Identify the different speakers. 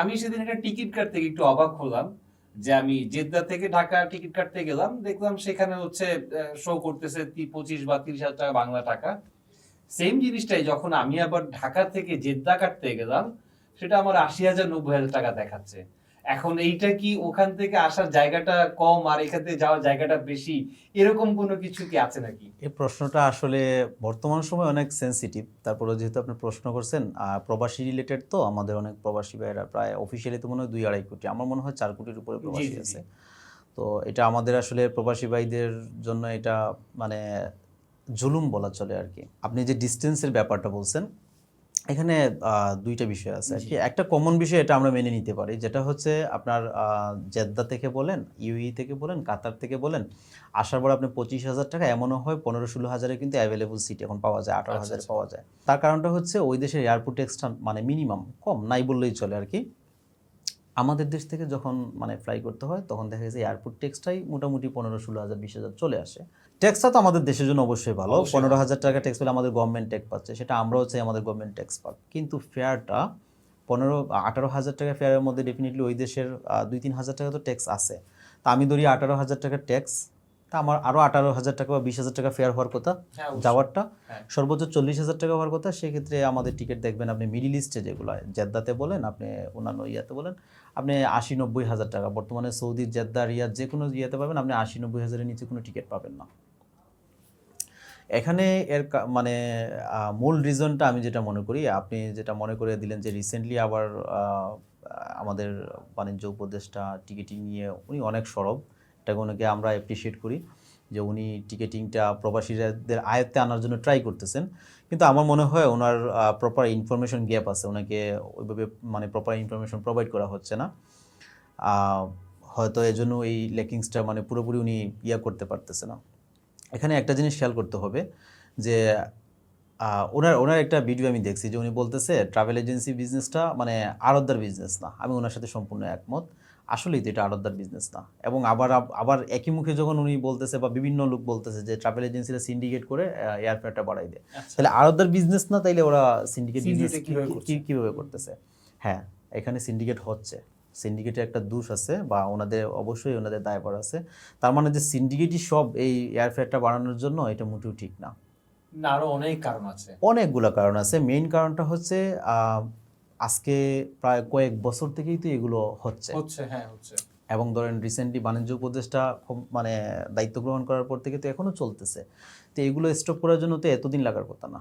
Speaker 1: আমি সেদিন একটা টিকিট কাটতে গিয়ে একটু অবাক হলাম যে আমি জেদ্দা থেকে ঢাকা টিকিট কাটতে গেলাম, দেখলাম সেখানে হচ্ছে শো করতেছে 25 বা 30 হাজার টাকা বাংলা টাকা। সেম জিনিসটাই যখন আমি আবার ঢাকা থেকে জেদ্দা কাটতে গেলাম, সেটা আমার 80,000 90,000 টাকা দেখাচ্ছে। এখন এইটা কি ওখান থেকে আসার জায়গাটা কম আর এখান থেকে যাওয়ার জায়গাটা বেশি, এরকম কোনো কিছু কি আছে নাকি?
Speaker 2: এই প্রশ্নটা আসলে বর্তমান সময়ে অনেক সেনসিটিভ। তারপরে যেহেতু আপনি প্রশ্ন করছেন প্রবাসী রিলেটেড, তো আমাদের অনেক প্রবাসী ভাইয়েরা প্রায় অফিসিয়ালি তো মনে হয় 2-2.5 কোটি, আমার মনে হয় 4 কোটির উপরে
Speaker 1: জি
Speaker 2: প্রবাসী
Speaker 1: জি জি।
Speaker 2: আছে। তো এটা আমাদের আসলে প্রবাসী ভাইদের জন্য এটা মানে জুলুম বলা চলে আর কি। আপনি যে ডিস্টেন্সের ব্যাপারটা বলছেন, এখানে দুইটা বিষয় আছে আর
Speaker 1: জি।
Speaker 2: কি। একটা কমন বিষয় এটা আমরা মেনে নিতে পারি, যেটা হচ্ছে আপনার জেদ্দা থেকে বলেন, ইউই থেকে বলেন, কাতার থেকে বলেন, আসার পর আপনি 25,000 টাকা, এমনও হয় 15-16 হাজারে কিন্তু অ্যাভেলেবল সিট এখন পাওয়া যায়, আঠারো
Speaker 1: আচ্ছা
Speaker 2: হাজারে
Speaker 1: আচ্ছা।
Speaker 2: পাওয়া যায়। তার কারণটা হচ্ছে ওই দেশের এয়ারপোর্ট এক্সট্রা মানে মিনিমাম কম নাই বললেই চলে আর কি। আমাদের দেশ থেকে যখন মানে ফ্লাই করতে হয়, তখন দেখা গেছে এয়ারপোর্ট ট্যাক্সটাই মোটামুটি 15-16 হাজার 20,000 চলে আসে। ট্যাক্সটা তো আমাদের দেশের জন্য অবশ্যই ভালো,
Speaker 1: অবশ্যই
Speaker 2: পনেরো
Speaker 1: ভালো।
Speaker 2: হাজার টাকা ট্যাক্স পেলে আমাদের গভর্নমেন্ট ট্যাক্স পাচ্ছে, সেটা আমরাও চাই আমাদের গভর্নমেন্ট ট্যাক্স পাক। কিন্তু ফেয়ারটা 15-18 হাজার টাকা ফেয়ারের মধ্যে ডেফিনেটলি ওই দেশের 2-3 হাজার টাকা তো ট্যাক্স আছে। তা আমি ধরি 18,000 টাকা ট্যাক্স, তা আমার আরও 18,000 টাকা বা 20,000 টাকা ফেয়ার হওয়ার কথা
Speaker 1: হ্যাঁ অবশ্যই।
Speaker 2: যাওয়ারটা,
Speaker 1: হ্যাঁ।
Speaker 2: সর্বোচ্চ 40,000 টাকা হওয়ার কথা। সেক্ষেত্রে আমাদের টিকিট দেখবেন আপনি মিডিল ইস্টে যেগুলো, জেদ্দাতে বলেন, আপনি অন্যান্য ইয়াতে বলেন, আপনি 80-90 হাজার টাকা, বর্তমানে সৌদির জেদ্দা রিয়াদ যে কোনো ইয়েতে পাবেন আপনি 80-90 হাজারের নিচে কোনো টিকিট পাবেন না। এখানে এর মানে মূল রিজনটা আমি যেটা মনে করি, আপনি যেটা মনে করে দিলেন যে রিসেন্টলি আবার আমাদের বাণিজ্য উপদেষ্টা টিকিটিং নিয়ে উনি অনেক সরব, এটাকে ওনাকে আমরা অ্যাপ্রিসিয়েট করি যে উনি টিকিটিংটা প্রবাসীদের আয়ত্তে আনার জন্য ট্রাই করতেছেন। কিন্তু আমার মনে হয় ওনার প্রপার ইনফরমেশন গ্যাপ আছে, ওনাকে ওইভাবে মানে প্রপার ইনফরমেশন প্রোভাইড করা হচ্ছে না। হয়তো এজন্য এই লেকিংসটা মানে পুরোপুরি উনি করতে পারতেছে না। এখানে একটা জিনিস খেয়াল করতে হবে যে ওনার ওনার একটা ভিডিও আমি দেখছি যে উনি বলতেছে ট্রাভেল এজেন্সি বিজনেসটা মানে আড়তদার বিজনেস না। আমি ওনার সাথে সম্পূর্ণ একমত। আসলেই তো এটা আড়তদার বিজনেস না। এবং আবার আবার একই মুখে যখন উনি বলতেছে বা বিভিন্ন লোক বলতেছে যে ট্রাভেল এজেন্সিরা সিন্ডিকেট করে এয়ারফেয়ারটা বাড়াই দেয়,
Speaker 1: আচ্ছা।
Speaker 2: তাহলে আড়তদার বিজনেস না, তাইলে ওরা সিন্ডিকেট বিজনেস
Speaker 1: সিন্ডিকেটটা কিভাবে করছে?
Speaker 2: কীভাবে করতেছে? হ্যাঁ, এখানে সিন্ডিকেট হচ্ছে। সিন্ডিকেটের একটা দোষ আছে বা ওনাদের অবশ্যই ওনাদের দায়ভার আছে। তার মানে যে সিন্ডিকেটই সব এই এয়ারফেয়ারটা বাড়ানোর জন্য, এটা মোটেও ঠিক না।
Speaker 1: না, আরো অনেক কারণ আছে।
Speaker 2: অনেকগুলা কারণ আছে। মেইন কারণটা হচ্ছে আজকে প্রায় কয়েক বছর থেকেই তো এগুলো হচ্ছে।
Speaker 1: হচ্ছে, হ্যাঁ হচ্ছে।
Speaker 2: এবং ধরেন রিসেন্টলি বাণিজ্য উপদেষ্টা মানে দায়িত্ব গ্রহণ করার পর থেকে তো এখনো চলতেছে। তো এগুলো স্টপ করার জন্য তো এতদিন লাগার কথা না।